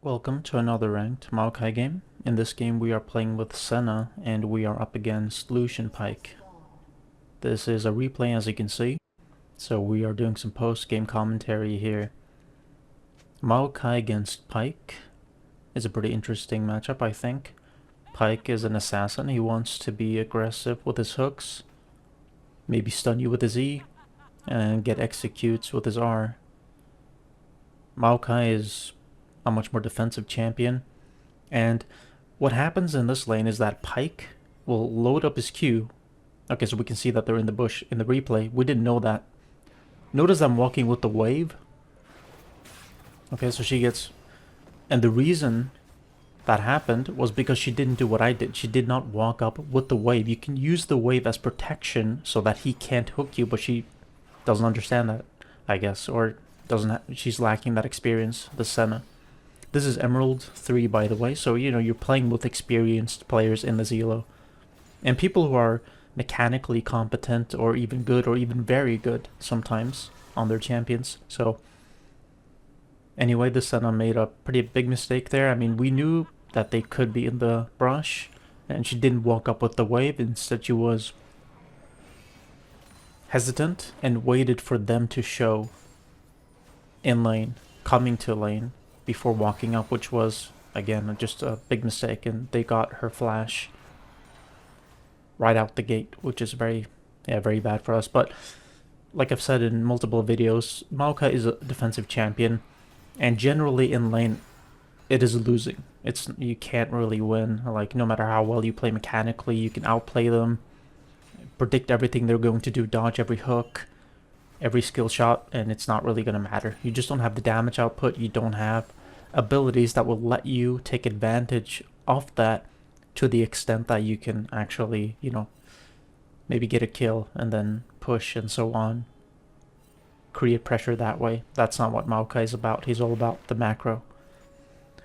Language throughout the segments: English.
Welcome to another ranked Maokai game. In this game we are playing with Senna and we are up against Lucian Pike. This is a replay as you can see, so we are doing some post-game commentary here. Maokai against Pike is a pretty interesting matchup, I think. Pike is an assassin. He wants to be aggressive with his hooks, maybe stun you with his E, and get executes with his R. Maokai is a much more defensive champion, and what happens in this lane is that Pike will load up his Q. Okay, so we can see that they're in the bush in the replay. We didn't know that. Notice I'm walking with the wave. Okay, so she gets... And the reason that happened was because she didn't do what I did. She did not walk up with the wave. You can use the wave as protection so that he can't hook you, but she doesn't understand that, I guess. Or she's lacking that experience, the Senna. This is Emerald 3, by the way, so you're playing with experienced players in the Zelo. And people who are mechanically competent or even good or even very good sometimes on their champions. So anyway, the Senna made a pretty big mistake there. I mean, we knew that they could be in the brush, and she didn't walk up with the wave. Instead, she was hesitant and waited for them to show in lane, coming to lane, before walking up, which was, again, just a big mistake, and they got her flash right out the gate, which is very bad for us. But like I've said in multiple videos, Maokai is a defensive champion, and generally in lane, it is losing. You can't really win. Like, no matter how well you play mechanically, you can outplay them, predict everything they're going to do, dodge every hook, every skill shot, and it's not really going to matter. You just don't have the damage output. You don't have abilities that will let you take advantage of that to the extent that you can actually, maybe get a kill and then push and so on. Create pressure that way. That's not what Maokai is about. He's all about the macro.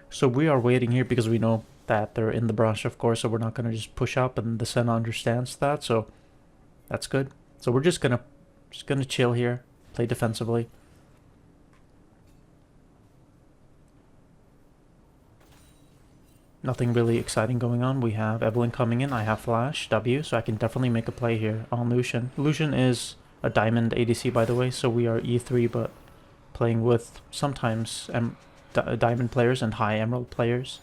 So we are waiting here because we know that they're in the brush, of course, so we're not going to just push up, and the Senna understands that, so that's good. So we're just gonna chill here, play defensively. Nothing really exciting going on. We have Evelyn coming in. I have Flash, W, so I can definitely make a play here on Lucian. Lucian is a Diamond ADC, by the way, so we are E3, but playing with sometimes Diamond players and high Emerald players.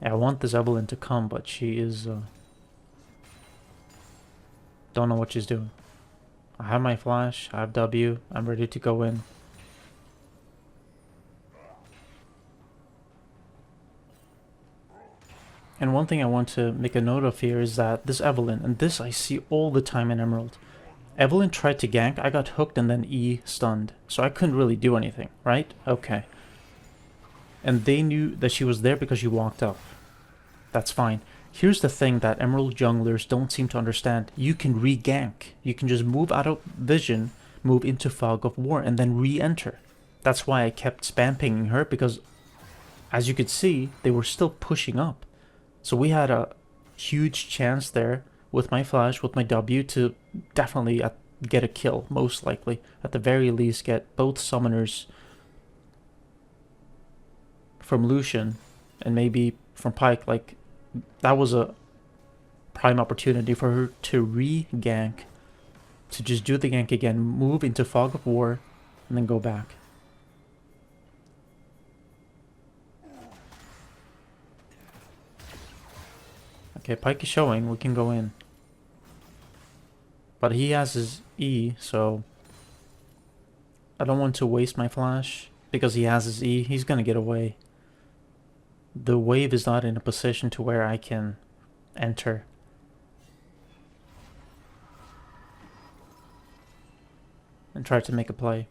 Yeah, I want this Evelyn to come, but she is... don't know what she's doing. I have my flash, I have W, I'm ready to go in. And one thing I want to make a note of here is that this Evelyn, and this I see all the time in Emerald. Evelyn tried to gank, I got hooked and then E stunned, so I couldn't really do anything, right? Okay. And they knew that she was there because she walked up. That's fine. Here's the thing that Emerald junglers don't seem to understand. You can re-gank. You can just move out of vision, move into Fog of War, and then re-enter. That's why I kept spam pinging her, because as you could see, they were still pushing up. So we had a huge chance there with my flash, with my W, to definitely get a kill, most likely. At the very least, get both summoners from Lucian, and maybe from Pike. Like, that was a prime opportunity for her to re-gank, to just do the gank again, move into Fog of War, and then go back. Okay, Pike is showing, we can go in. But he has his E, so I don't want to waste my flash, because he has his E, he's gonna get away. The wave is not in a position to where I can enter. And try to make a play.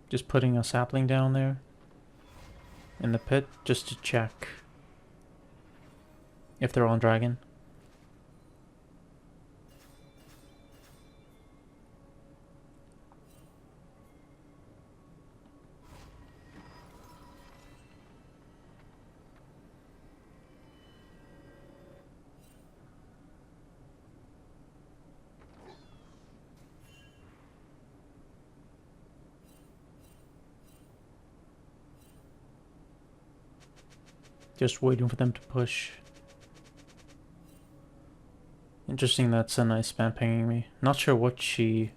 Just putting a sapling down there in the pit just to check if they're on dragon. Just waiting for them to push. Interesting that Senna is spam pinging me. Not sure what she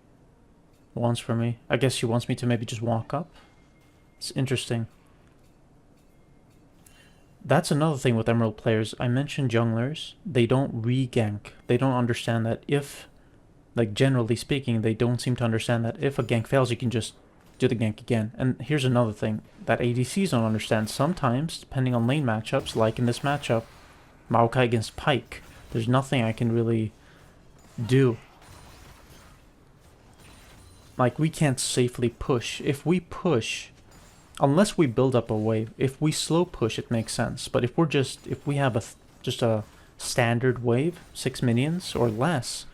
wants from me. I guess she wants me to maybe just walk up. It's interesting. That's another thing with Emerald players. I mentioned junglers. They don't re-gank. They don't understand that if, like generally speaking, they don't seem to understand that if a gank fails, you can just do the gank again. And here's another thing that ADCs don't understand. Sometimes, depending on lane matchups, like in this matchup, Maokai against Pyke, there's nothing I can really do. Like, we can't safely push. If we push, unless we build up a wave, if we slow push, it makes sense. But if we have just a standard wave, 6 minions or less,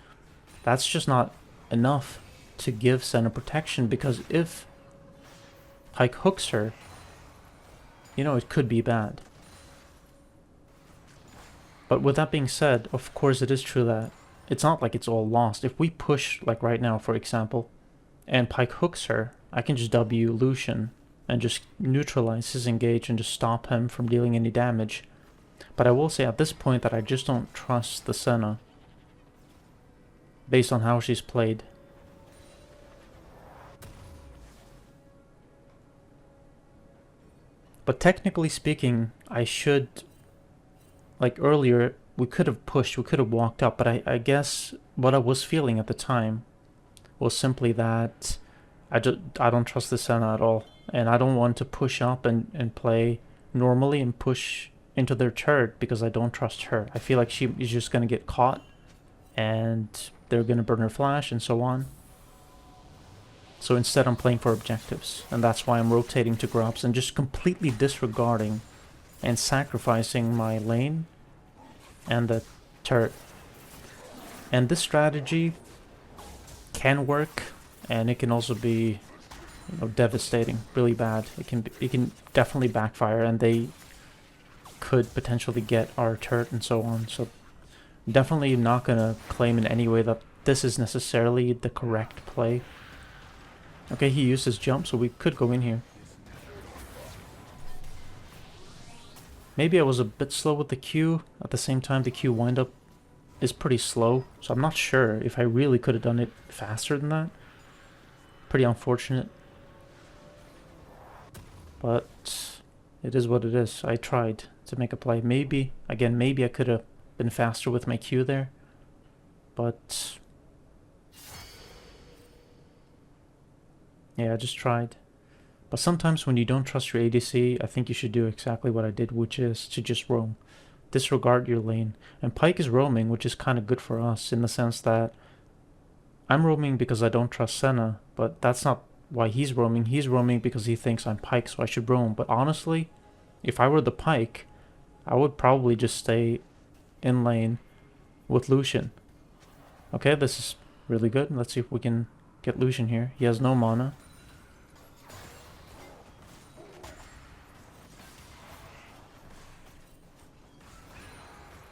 that's just not enough to give Senna protection, because if Pyke hooks her, you know, it could be bad. But with that being said, of course it is true that it's not like it's all lost. If we push, like right now, for example, and Pyke hooks her, I can just W Lucian and just neutralize his engage and just stop him from dealing any damage. But I will say at this point that I just don't trust the Senna based on how she's played. But technically speaking, I should, like earlier, we could have pushed, we could have walked up, but I guess what I was feeling at the time was simply that I don't trust the Senna at all. And I don't want to push up and play normally and push into their turret because I don't trust her. I feel like she is just going to get caught and they're going to burn her flash and so on. So instead I'm playing for objectives, and that's why I'm rotating to Grubs and just completely disregarding and sacrificing my lane and the turret. And this strategy can work, and it can also be, you know, devastating, really bad. It can definitely backfire, and they could potentially get our turret and so on. So definitely not gonna claim in any way that this is necessarily the correct play. Okay, he used his jump, so we could go in here. Maybe I was a bit slow with the Q. At the same time, the Q windup is pretty slow, so I'm not sure if I really could have done it faster than that. Pretty unfortunate. But it is what it is. I tried to make a play. Maybe, again, maybe I could have been faster with my Q there. But yeah, I just tried. But sometimes when you don't trust your ADC, I think you should do exactly what I did, which is to just roam. Disregard your lane. And Pyke is roaming, which is kind of good for us in the sense that I'm roaming because I don't trust Senna, but that's not why he's roaming. He's roaming because he thinks I'm Pyke, so I should roam. But honestly, if I were the Pyke, I would probably just stay in lane with Lucian. Okay, this is really good. Let's see if we can get Lucian here. He has no mana.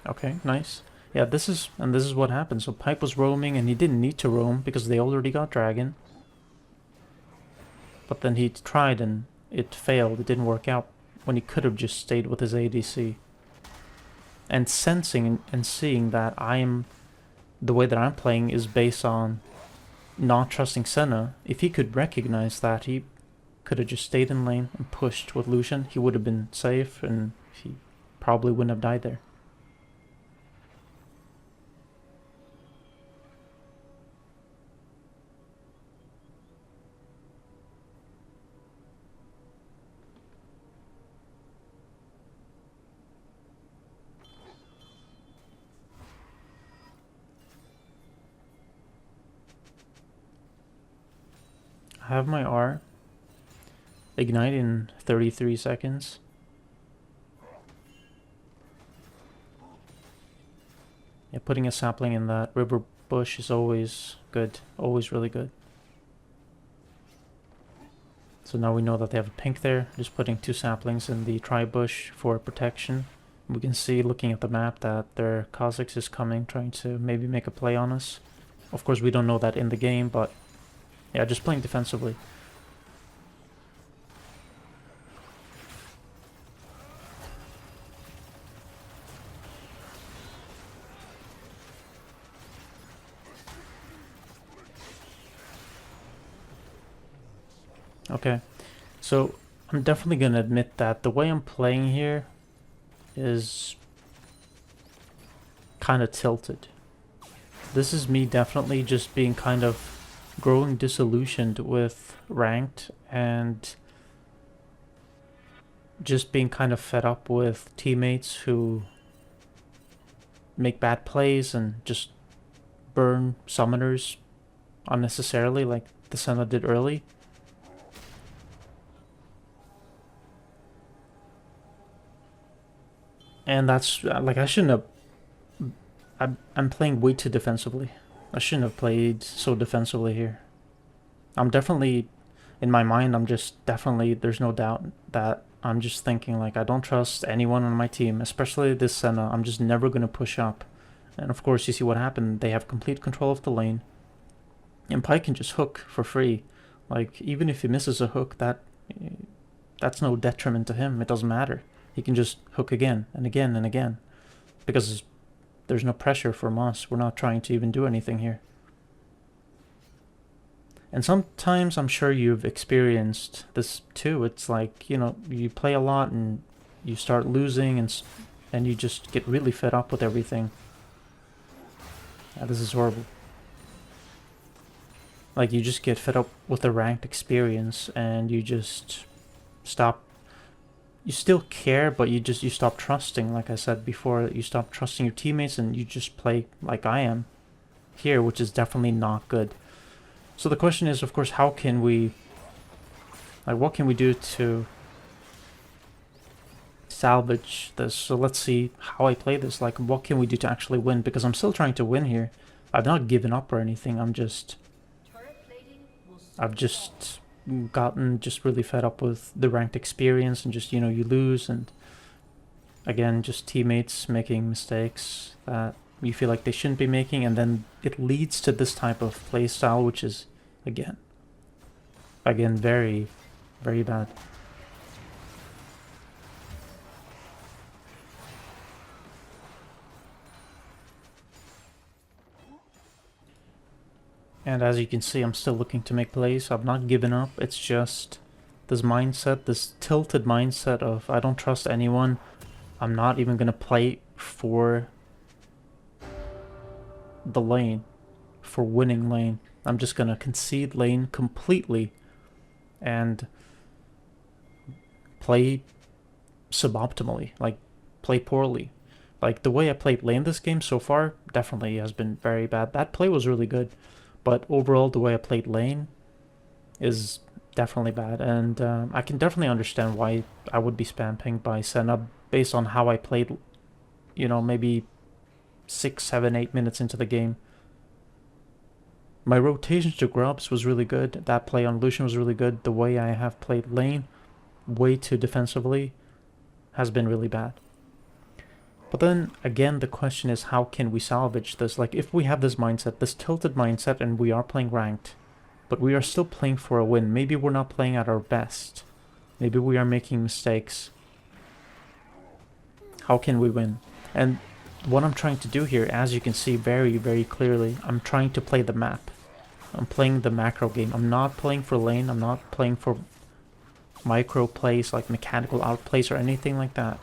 Okay, nice. Yeah, this is what happened. So Pyke was roaming and he didn't need to roam because they already got Dragon. But then he tried and it failed. It didn't work out when he could have just stayed with his ADC. And sensing and seeing that the way that I'm playing is based on not trusting Senna. If he could recognize that, he could have just stayed in lane and pushed with Lucian. He would have been safe and he probably wouldn't have died there. I have my R. Ignite in 33 seconds. Yeah, putting a sapling in that river bush is always good. Always really good. So now we know that they have a pink there. Just putting 2 saplings in the tri-bush for protection. We can see, looking at the map, that their Kha'Zix is coming, trying to maybe make a play on us. Of course, we don't know that in the game, but yeah, just playing defensively. Okay, so I'm definitely gonna admit that the way I'm playing here is kind of tilted. This is me definitely just being kind of growing disillusioned with ranked and just being kind of fed up with teammates who make bad plays and just burn summoners unnecessarily like the Senna did early. And that's like I shouldn't have. I'm playing way too defensively. I shouldn't have played so defensively here. I'm definitely, in my mind, I'm just definitely, there's no doubt that I'm just thinking like I don't trust anyone on my team, especially this Senna. I'm just never going to push up. And of course, you see what happened. They have complete control of the lane. And Pike can just hook for free. Like, even if he misses a hook, that's no detriment to him. It doesn't matter. He can just hook again and again and again. Because there's no pressure from us. We're not trying to even do anything here. And sometimes I'm sure you've experienced this too. It's like, you play a lot and you start losing and you just get really fed up with everything. This is horrible. Like you just get fed up with the ranked experience and you just stop. You still care, but you stop trusting. Like I said before, you stop trusting your teammates and you just play like I am here, which is definitely not good. So the question is, of course, how can we, like, what can we do to salvage this? So let's see how I play this. Like, what can we do to actually win? Because I'm still trying to win here. I've not given up or anything. I've just gotten just really fed up with the ranked experience and just, you lose and again, just teammates making mistakes that you feel like they shouldn't be making, and then it leads to this type of play style, which is again very, very bad. And as you can see, I'm still looking to make plays. I've not given up. It's just this mindset, this tilted mindset of I don't trust anyone. I'm not even gonna play for the lane, for winning lane. I'm just gonna concede lane completely and play suboptimally, like play poorly. Like the way I played lane this game so far definitely has been very bad. That play was really good, but overall the way I played lane is definitely bad, and I can definitely understand why I would be spam pinged by Senna based on how I played, maybe 6, 7, 8 minutes into the game. My rotations to grubs was really good. That play on Lucian was really good. The way I have played lane, way too defensively, has been really bad. But then again, the question is, how can we salvage this? Like, if we have this mindset, this tilted mindset, and we are playing ranked, but we are still playing for a win. Maybe we're not playing at our best. Maybe we are making mistakes. How can we win? And what I'm trying to do here, as you can see very, very clearly, I'm trying to play the map. I'm playing the macro game. I'm not playing for lane. I'm not playing for micro plays, like mechanical outplays or anything like that.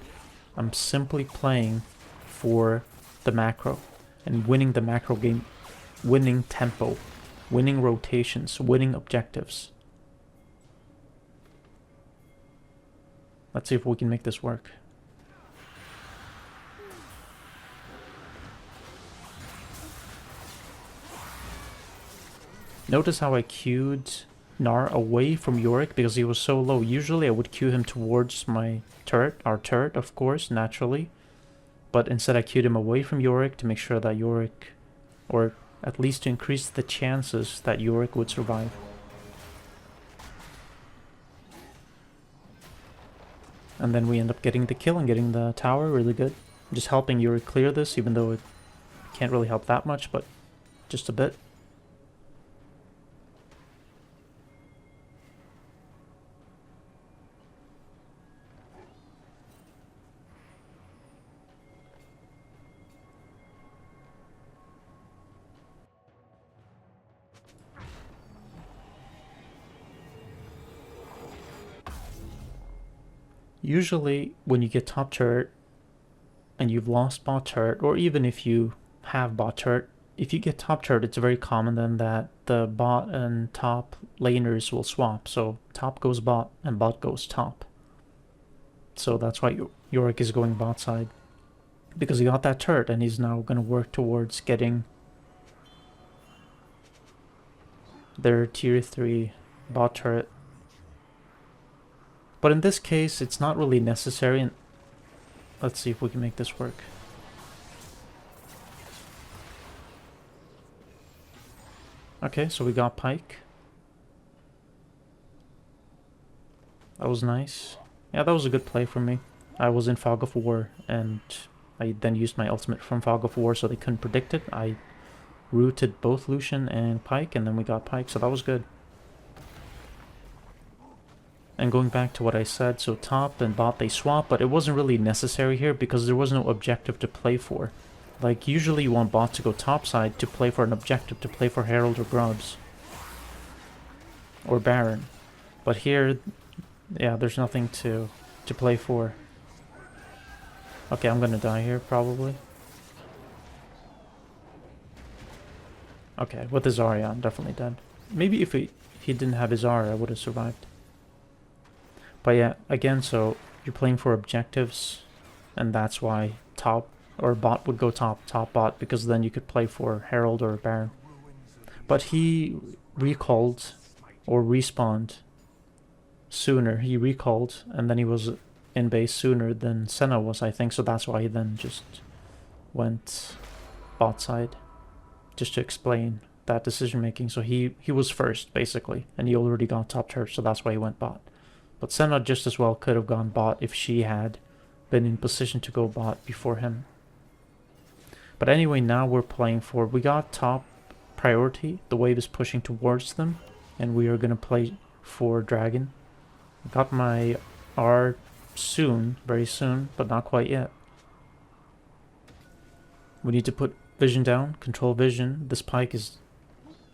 I'm simply playing for the macro and winning the macro game, winning tempo, winning rotations, winning objectives. Let's see if we can make this work. Notice how I queued Gnar away from Yorick because he was so low. Usually I would queue him towards my turret, our turret of course, naturally. But instead I queued him away from Yorick to make sure that Yorick, or at least to increase the chances that Yorick would survive. And then we end up getting the kill and getting the tower, really good. Just helping Yorick clear this, even though it can't really help that much, but just a bit. Usually when you get top turret and you've lost bot turret, or even if you have bot turret, if you get top turret, it's very common then that the bot and top laners will swap. So top goes bot and bot goes top. So that's why Yorick is going bot side. Because he got that turret and he's now going to work towards getting their tier 3 bot turret. But in this case, it's not really necessary. And let's see if we can make this work. Okay, so we got Pyke. That was nice. Yeah, that was a good play for me. I was in Fog of War, and I then used my ultimate from Fog of War so they couldn't predict it. I rooted both Lucian and Pyke, and then we got Pyke, so that was good. And going back to what I said, so top and bot, they swap, but it wasn't really necessary here because there was no objective to play for. Like, usually you want bot to go top side to play for an objective, to play for Herald or Grubs. Or Baron. But here, yeah, there's nothing to play for. Okay, I'm gonna die here, probably. Okay, with his Zarya, I'm definitely dead. Maybe if he didn't have his Zarya, I would have survived. But yeah, again, so you're playing for objectives, and that's why top or bot would go top bot, because then you could play for Herald or Baron. But he recalled or respawned sooner. He recalled, and then he was in base sooner than Senna was, I think, so that's why he then just went bot side, just to explain that decision making. So he was first, basically, and he already got top turret, so that's why he went bot. But Senna just as well could have gone bot if she had been in position to go bot before him. But anyway, now we're playing for... We got top priority. The wave is pushing towards them. And we are going to play for Dragon. I got my R soon, very soon, but not quite yet. We need to put vision down, control vision. This Pyke is...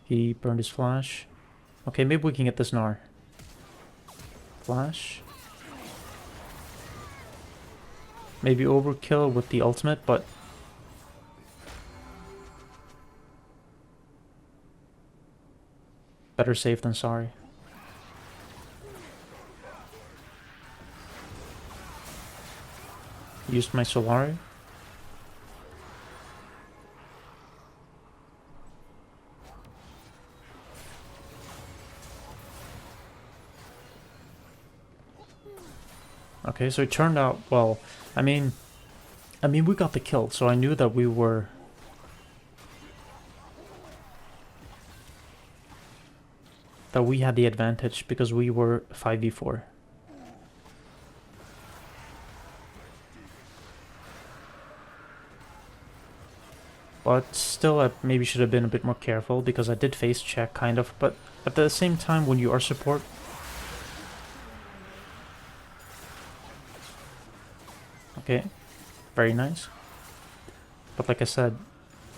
He burned his flash. Okay, maybe we can get this Gnar. Flash. Maybe overkill with the ultimate, but... Better safe than sorry. Used my Solari. Okay, so it turned out well. I mean we got the kill, so I knew that we were... that we had the advantage because we were 5v4. But still, I maybe should have been a bit more careful because I did face check, kind of. But at the same time, when you are support... Okay, very nice. But like I said,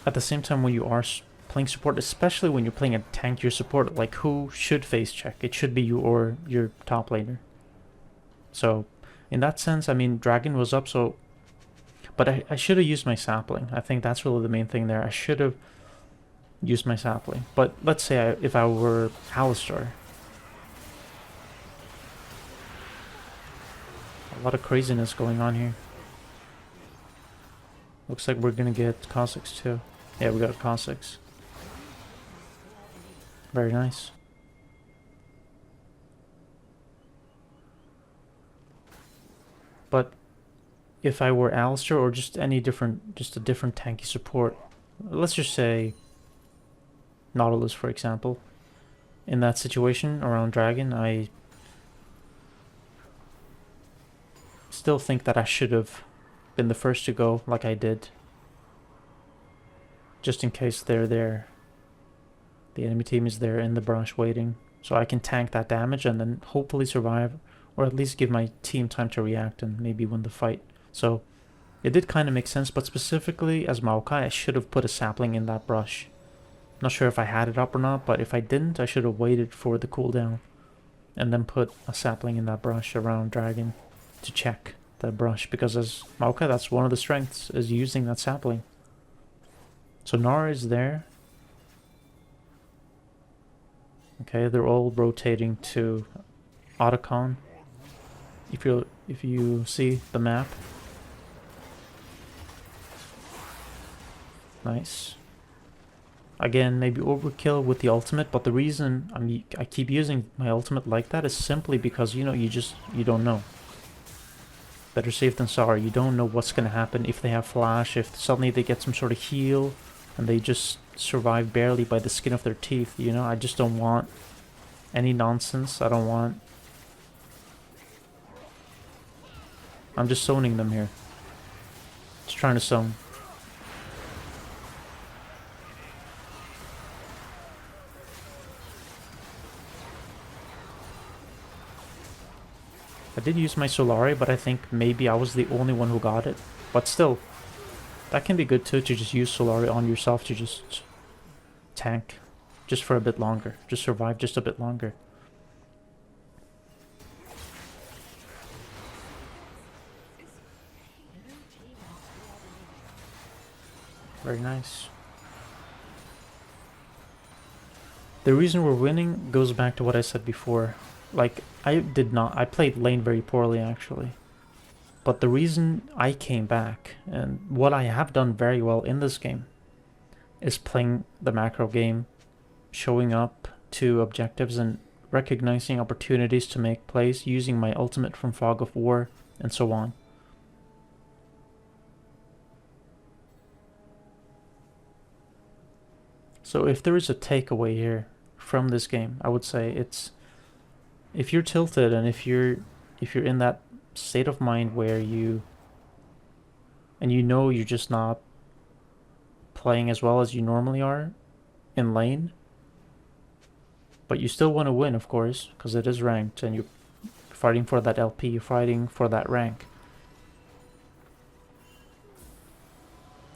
at the same time when you are playing support, especially when you're playing a tankier support, like who should face check? It should be you or your top laner. So in that sense, I mean, Dragon was up, so... But I should have used my sapling. I think that's really the main thing there. I should have used my sapling. But let's say if I were Alistar. A lot of craziness going on here. Looks like we're gonna get Cossacks too. Yeah, we got Cossacks. Very nice. But if I were Alistar or just any different, just a different tanky support, let's just say Nautilus, for example, in that situation around Dragon, I still think that I should have been the first to go like I did. Just in case they're there. The enemy team is there in the brush waiting. So I can tank that damage and then hopefully survive. Or at least give my team time to react and maybe win the fight. So it did kind of make sense. But specifically as Maokai, I should have put a sapling in that brush. Not sure if I had it up or not. But if I didn't, I should have waited for the cooldown. And then put a sapling in that brush around Dragon. to check the brush, because as Maokai, that's one of the strengths, is using that sapling. So Nara is there. Okay, they're all rotating to Otacon. If you see the map. Nice. Again, maybe overkill with the ultimate, but the reason I keep using my ultimate like that is simply because, you know, you don't know. Better safe than sorry. You don't know what's going to happen if they have flash, if suddenly they get some sort of heal and they just survive barely by the skin of their teeth, you know? I just don't want any nonsense. I don't want... I'm just zoning them here. Just trying to zone. I did use my Solari, but I think maybe I was the only one who got it. But still, that can be good too, to just use Solari on yourself to just tank just for a bit longer. Just survive just a bit longer. Very nice. The reason we're winning goes back to what I said before. Like, I played lane very poorly actually. But the reason I came back, and what I have done very well in this game, is playing the macro game, showing up to objectives and recognizing opportunities to make plays, using my ultimate from Fog of War, and so on. So if there is a takeaway here from this game, I would say it's, if you're tilted and if you're in that state of mind where you know you're just not playing as well as you normally are in lane, but you still want to win, of course, because it is ranked and you're fighting for that LP, you're fighting for that rank.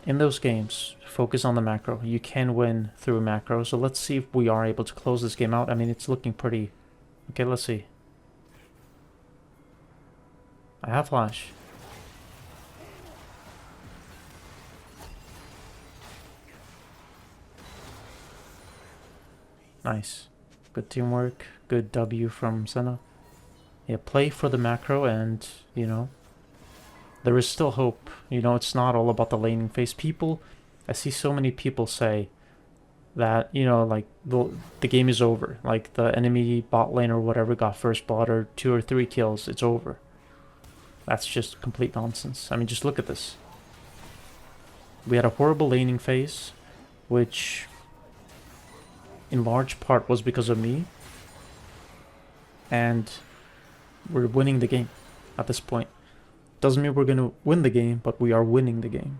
In those games, focus on the macro. You can win through macro, so let's see if we are able to close this game out. I mean, it's looking pretty... Okay, let's see. I have flash. Nice. Good teamwork. Good W from Senna. Yeah, play for the macro and, you know, there is still hope. You know, it's not all about the laning phase. People, I see so many people say that, you know, like, the game is over. Like, the enemy bot lane or whatever got first blood or 2 or 3 kills, it's over. That's just complete nonsense. I mean, just look at this. We had a horrible laning phase, which in large part was because of me. And we're winning the game at this point. Doesn't mean we're going to win the game, but we are winning the game.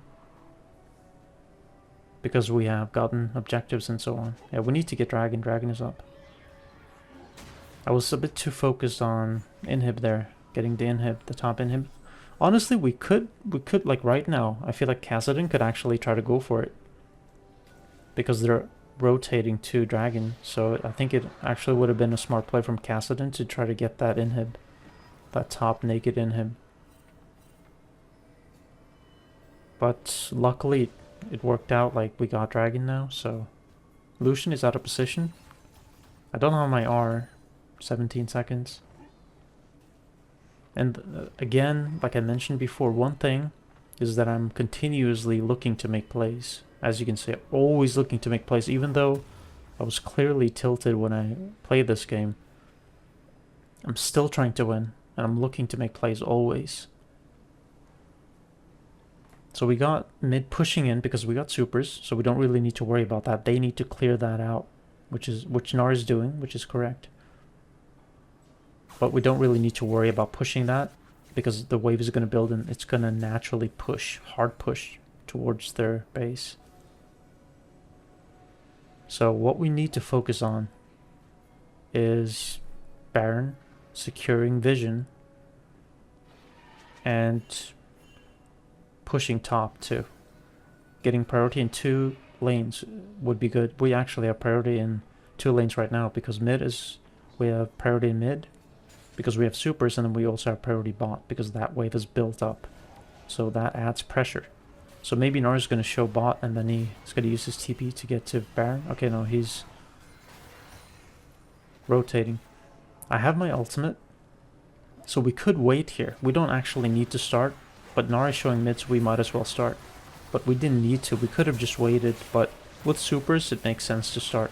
Because we have gotten objectives and so on. Yeah, we need to get Dragon. Dragon is up. I was a bit too focused on inhib there. Getting the inhib, the top inhib. Honestly, we could like right now, I feel like Kassadin could actually try to go for it. Because they're rotating to Dragon. So I think it actually would have been a smart play from Kassadin to try to get that inhib. That top naked inhib. But luckily it worked out, like we got Dragon now, so Lucian is out of position. I don't have my R, 17 seconds. And again, like I mentioned before, one thing is that I'm continuously looking to make plays. As you can see, always looking to make plays, even though I was clearly tilted when I played this game. I'm still trying to win, and I'm looking to make plays always. So we got mid pushing in because we got supers, so we don't really need to worry about that. They need to clear that out, which Nar is doing, which is correct. But we don't really need to worry about pushing that because the wave is going to build and it's going to naturally push, hard push towards their base. So what we need to focus on is Baron, securing vision, and pushing top too. Getting priority in 2 lanes would be good. We actually have priority in 2 lanes right now because mid is... We have priority in mid because we have supers, and then we also have priority bot because that wave is built up. So that adds pressure. So maybe Nara's going to show bot, and then he's going to use his TP to get to Baron. Okay, no, he's rotating. I have my ultimate, so we could wait here. We don't actually need to start, but Nara's showing mid, so we might as well start. But we didn't need to. We could have just waited, but with supers, it makes sense to start.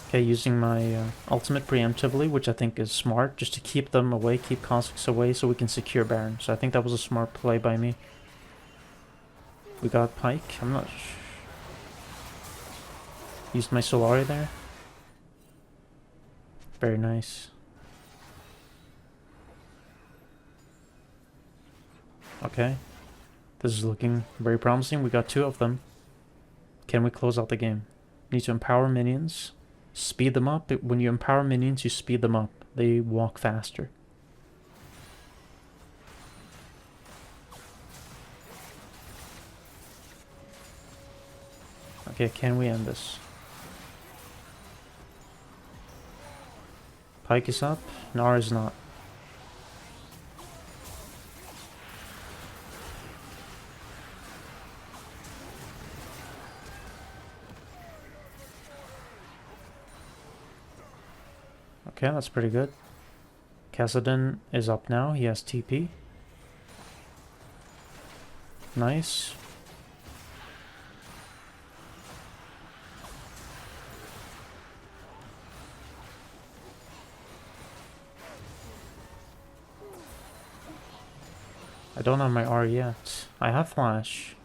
Okay, using my ultimate preemptively, which I think is smart, just to keep them away, keep Kha'Zix away, so we can secure Baron. So I think that was a smart play by me. We got Pyke. I'm not sure. Used my Solari there. Very nice. Okay. This is looking very promising. We got 2 of them. Can we close out the game? Need to empower minions. Speed them up. When you empower minions, you speed them up. They walk faster. Okay, can we end this? Pyke is up. Nara is not. Okay, that's pretty good. Kassadin is up now. He has TP. Nice. I don't have my R yet. I have flash.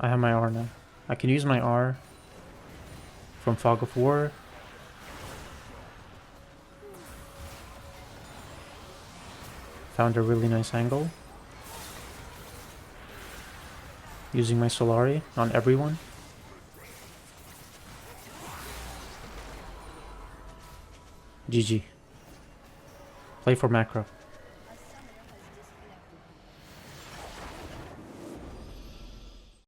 I have my R now. I can use my R from Fog of War. Found a really nice angle. Using my Solari on everyone. GG. Play for macro.